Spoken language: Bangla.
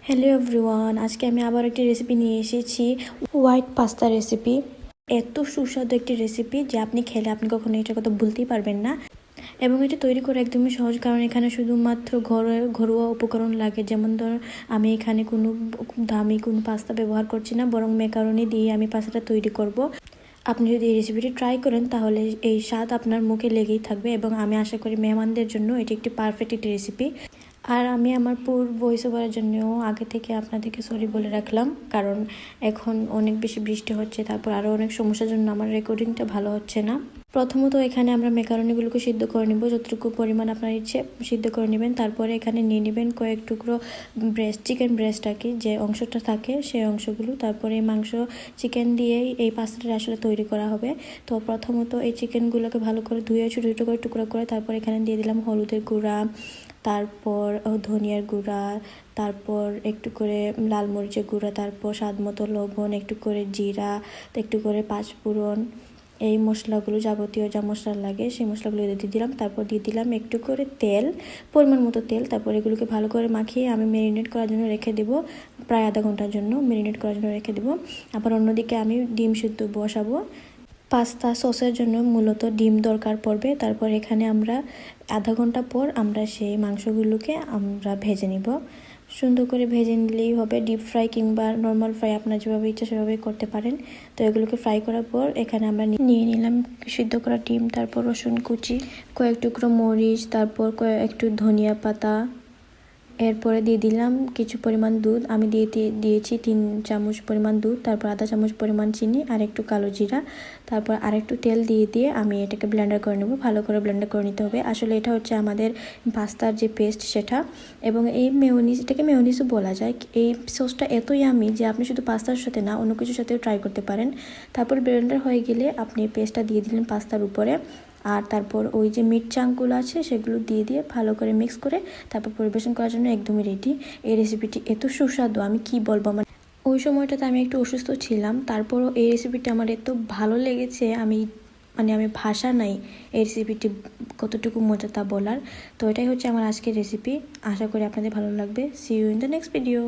হ্যালো এভরিওয়ান, আজকে আমি আবার একটি রেসিপি নিয়ে এসেছি, হোয়াইট পাস্তা রেসিপি। এত সুস্বাদু একটি রেসিপি যে আপনি খেলে আপনি কখনো এটার কথা ভুলতেই পারবেন না। এবং এটা তৈরি করা একদমই সহজ, কারণ এখানে শুধুমাত্র ঘরোয়া উপকরণ লাগে। যেমন ধরুন, আমি এখানে কোনো দামি কোনো পাস্তা ব্যবহার করছি না, বরং ম্যাকারনি দিয়ে আমি পাস্তাটা তৈরি করব। আপনি যদি এই রেসিপিটি ট্রাই করেন তাহলে এই স্বাদ আপনার মুখে লেগেই থাকবে, এবং আমি আশা করি মেহমানদের জন্য এটি একটি পারফেক্ট একটি রেসিপি। আর আমি আমার ভয়েস ওভারের জন্যও আগে থেকে আপনাদেরকে সরি বলে রাখলাম, কারণ এখন অনেক বেশি বৃষ্টি হচ্ছে, তারপর আরও অনেক সমস্যার জন্য আমার রেকর্ডিংটা ভালো হচ্ছে না। প্রথমত এখানে আমরা ম্যাকারনিগুলোকে সিদ্ধ করে নেব, যতটুকু পরিমাণ আপনার ইচ্ছে সিদ্ধ করে নেবেন। তারপরে এখানে নিয়ে নেবেন কয়েক টুকরো চিকেন ব্রেস্ট আর কি, যে অংশটা থাকে সেই অংশগুলো। তারপরে এই মাংস চিকেন দিয়েই এই পাস্তাটা আসলে তৈরি করা হবে। তো প্রথমত এই চিকেনগুলোকে ভালো করে ধুয়ে ছোটো ছোটো করে টুকরো করে তারপর এখানে দিয়ে দিলাম হলুদের গুঁড়া, তারপর ধনিয়ার গুঁড়া, তারপর একটু করে লাল মরিচের গুঁড়া, তারপর স্বাদ মতো লবণ, একটু করে জিরা, একটু করে পাঁচফোড়ন। এই মশলাগুলো যাবতীয় যা মশলা লাগে সেই মশলাগুলো দিয়ে দিলাম। তারপর দিয়ে দিলাম একটু করে তেল, পরিমাণ মতো তেল। তারপর এগুলোকে ভালো করে মাখিয়ে আমি ম্যারিনেট করার জন্য রেখে দেবো, প্রায় আধা ঘন্টার জন্য ম্যারিনেট করার জন্য রেখে দেবো। আবার অন্যদিকে আমি ডিম সিদ্ধ বসাবো। পাস্তা সসের জন্য মূলত ডিম দরকার পড়বে। তারপর এখানে আমরা আধা ঘন্টা পর আমরা সেই মাংসগুলোকে আমরা ভেজে নিব। সুন্দর করে ভেজে নিলেই হবে, ডিপ ফ্রাই কিংবা নর্মাল ফ্রাই আপনার যেভাবে ইচ্ছা সেভাবে করতে পারেন। তো এগুলোকে ফ্রাই করার পর এখানে আমরা নিয়ে নিলাম সিদ্ধ করা ডিম, তারপর রসুন কুচি, কয়েক টুকরো মরিচ, তারপর একটু ধনিয়া পাতা। এরপরে দিয়ে দিলাম কিছু পরিমাণ দুধ, আমি দিয়েছি 3 চামচ পরিমাণ দুধ, তারপর আধা চামচ পরিমাণ চিনি আর একটু কালো জিরা, তারপর আরেকটু তেল দিয়ে আমি এটাকে ব্লেন্ডার করে নেব। ভালো করে ব্লেন্ডার করে নিতে হবে। আসলে এটা হচ্ছে আমাদের পাস্তার যে পেস্ট সেটা। এবং এই মেয়োনিজ, এটাকে মেয়োনিজও বলা যায়। এই সসটা এতই ইয়ামি যে আপনি শুধু পাস্তার সাথে না অন্য কিছুর সাথেও ট্রাই করতে পারেন। তারপর ব্লেন্ডার হয়ে গেলে আপনি পেস্টটা দিয়ে দিলেন পাস্তার উপরে, আর তারপর ওই যে মিট চাঙ্কগুলো আছে সেগুলো দিয়ে ভালো করে মিক্স করে তারপর পরিবেশন করার জন্য একদমই রেডি। এই রেসিপিটি এত সুস্বাদু, আমি কি বলবো। আমার ওই সময়টাতে আমি একটু অসুস্থ ছিলাম, তারপরও এই রেসিপিটি আমার এত ভালো লেগেছে, আমি ভাষা নাই এই রেসিপিটি কতটুকু মজা তা বলার। তো এটাই হচ্ছে আমার আজকের রেসিপি। আশা করি আপনাদের ভালো লাগবে। See you in the next video.